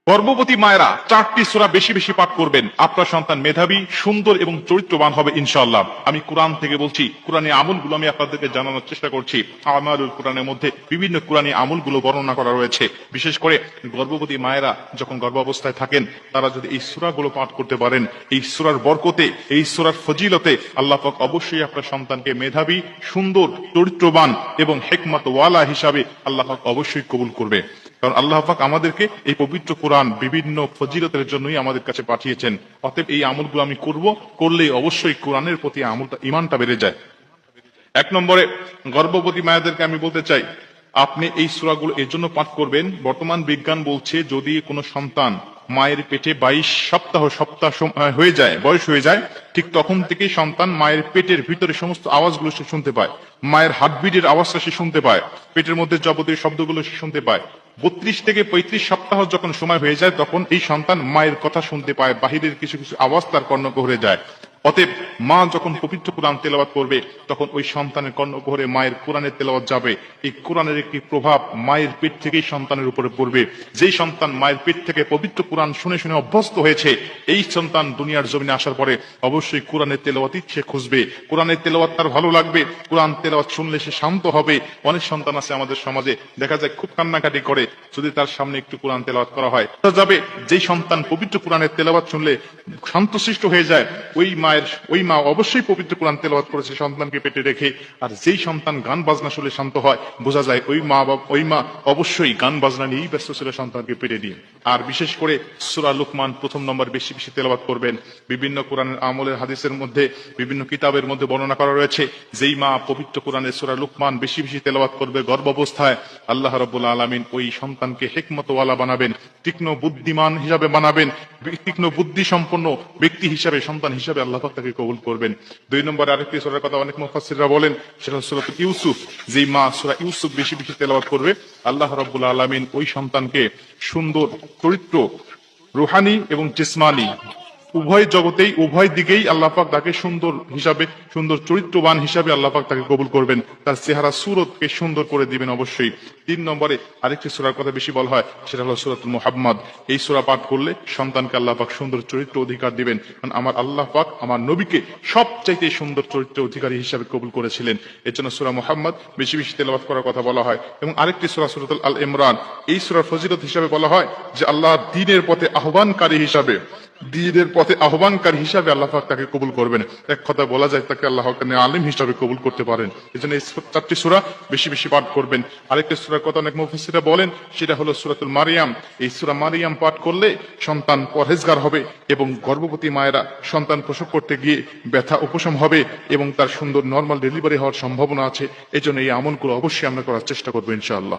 গর্ভবতী মায়েরা 4টি সূরা বেশি বেশি পাঠ করবেন। আপনার সন্তান মেধাবী, সুন্দর এবং চরিত্রবান হবে ইনশাআল্লাহ। আমি কোরআন থেকে বলছি, কোরআনী আমলগুলো আমি আপনাদেরকে জানানোর চেষ্টা করছি। আমালুল কোরআনের মধ্যে বিভিন্ন কোরআনী আমলগুলো বর্ণনা করা রয়েছে। বিশেষ করে গর্ভবতী মায়েরা যখন গর্ভাবস্থায় থাকেন, তারা যদি এই সূরাগুলো পাঠ করতে পারেন, এই সূরার বরকতে, এই সূরার ফজিলতে আল্লাহ পাক অবশ্যই আপনার সন্তানকে মেধাবী, সুন্দর, চরিত্রবান এবং হিকমত ওয়ালা হিসাবে আল্লাহ পাক অবশ্যই কবুল করবে। কারণ আল্লাহ পাক আমাদেরকে এই পবিত্র কোরআন বিভিন্ন ফজিলতের জন্যই আমাদের কাছে পাঠিয়েছেন। অতএব এই আমলগুলো আমি করব, করলেই অবশ্যই কোরআনের প্রতি ঈমানটা বেড়ে যায়। 1 নম্বরে গর্ভবতী মায়েদেরকে আমি বলতে চাই, আপনি এই সূরাগুলো এর জন্য পাঠ করবেন, বর্তমান বিজ্ঞান বলছে যদি কোনো সন্তান মায়ের পেটে 22 সপ্তাহ হয়ে যায়, বয়স হয়ে যায়, ঠিক তখন থেকেই সন্তান মায়ের পেটের ভিতরে সমস্ত আওয়াজগুলো সে শুনতে পায়, মায়ের হার্টবিটের আওয়াজটা সে শুনতে পায়, পেটের মধ্যে যাবতীয় শব্দগুলো সে শুনতে পায়। 32 থেকে 35 সপ্তাহ যখন সময় হয়ে যায়, তখন এই সন্তান মায়ের কথা শুনতে পায়, বাহিরের কিছু কিছু আওয়াজ তার কর্ণগহ্বরে যায়। অতএব মা যখন পবিত্র কোরআন তেলাওয়াত করবে, তখন ওই সন্তানের কর্ণগহ্বরে মায়ের কোরআনের তেলাওয়াত যাবে। এই কোরআনের একটি প্রভাব মায়ের পেট থেকেই সন্তানের উপরে পড়বে। যেই সন্তান মায়ের পেট থেকে পবিত্র কোরআন শুনে শুনে অভ্যস্ত হয়েছে, এই সন্তান দুনিয়ার জমিনে আসার পরে অবশ্যই কোরআনের তেলাওয়াতই সে খুঁজবে। কোরআনের তেলাওয়াত তার ভালো লাগবে, কোরআন তেলাওয়াত শুনলে সে শান্ত হবে। অনেক সন্তান আছে আমাদের সমাজে, দেখা যায় খুব কান্নাকাটি করে, যদি তার সামনে একটু কোরআন তেলাওয়াত করা হয় যাবে। যেই সন্তান পবিত্র কোরআনের তেলাওয়াত শুনলে শান্তশিষ্ট হয়ে যায়, ওই মা অবশ্যই পবিত্র কোরআন তেলাওয়াত করেছে সন্তানকে পেটে রেখে। আর যেই সন্তান গান বাজনা শুনলে শান্ত হয়, বোঝা যায় ওই মা অবশ্যই গান বাজনা নিয়েই ব্যস্ত ছিল সন্তানকে পেটে দিয়ে। আর বিশেষ করে সূরা লুকমান 1 নম্বর বেশি বেশি তেলাওয়াত করবেন। বিভিন্ন কোরআনের আমলের হাদিসের মধ্যে, বিভিন্ন কিতাবের মধ্যে বর্ণনা করা রয়েছে, যেই মা পবিত্র কোরআনের সূরা লুকমান বেশি বেশি তেলাওয়াত করবে গর্ভাবস্থায়, আল্লাহ রাব্বুল আলামিন ওই সন্তানকে হিকমতওয়ালা বানাবেন, তীক্ষ্ণ বুদ্ধিমান হিসাবে বানাবেন, তীক্ষ্ণ বুদ্ধি সম্পন্ন ব্যক্তি হিসাবে, সন্তান হিসাবে আল্লাহ পাক তাকে কবুল করবেন। 2 নম্বরে আরেকটি সূরার কথা অনেক মুফাসসিররা বলেন, সেটা হচ্ছে সূরা ইউসুফ। যেই মা সূরা ইউসুফ বেশি বেশি তেলাওয়াত করবে, আল্লাহ রাব্বুল আলামিন ওই সন্তানকে সুন্দর চরিত্র, রুহানি এবং জিসমানি উভয় জগতেই, উভয় দিকেই আল্লাহ পাক তাকে সুন্দর হিসাবে, সুন্দর চরিত্রবান হিসাবে আল্লাহ পাক তাকে কবুল করবেন, তার চেহারা সুরতকে সুন্দর করে দিবেন অবশ্যই। 3 নম্বরে আরেকটি সূরার কথা বেশি বলা হয়, সেটা হলো সূরাতুল মুহাম্মদ। এই সূরা পাঠ করলে সন্তানকে আল্লাহ পাক সুন্দর চরিত্র অধিকার দিবেন। কারণ আমার আল্লাহ পাক আমার নবীকে সবচাইতে সুন্দর চরিত্র অধিকারী হিসাবে কবুল করেছিলেন। এর জন্য সূরা মুহাম্মদ বেশি বেশি তেলাওয়াত করার কথা বলা হয়। এবং আরেকটি সূরা সূরাতুল আল ইমরান, এই সূরার ফজিলত হিসাবে বলা হয় যে আল্লাহর দ্বীনের পথে আহ্বানকারী হিসাবে, দ্বীনের পথে আহ্বানকারী হিসাবে আল্লাহ পাক তাকে কবুল করবেন। এক কথা বলা যায় তাকে আল্লাহ পাক আলিম হিসাবে কবুল করতে পারেন। এজন্য এই 4টি সূরা বেশি বেশি পাঠ করবেন। আরেকটা সূরার কথা অনেক মুফাসসিররা বলেন, সেটা হলো সূরাতুল মারিয়াম। এই সূরা মারিয়াম পাঠ করলে সন্তান পরহেজগার হবে এবং গর্ভবতী মায়েরা সন্তান প্রসব করতে গিয়ে ব্যথা উপশম হবে এবং তার সুন্দর নরমাল ডেলিভারি হওয়ার সম্ভাবনা আছে। এজন্য এই আমলগুলো অবশ্যই আমরা করার চেষ্টা করবো ইনশাআল্লাহ।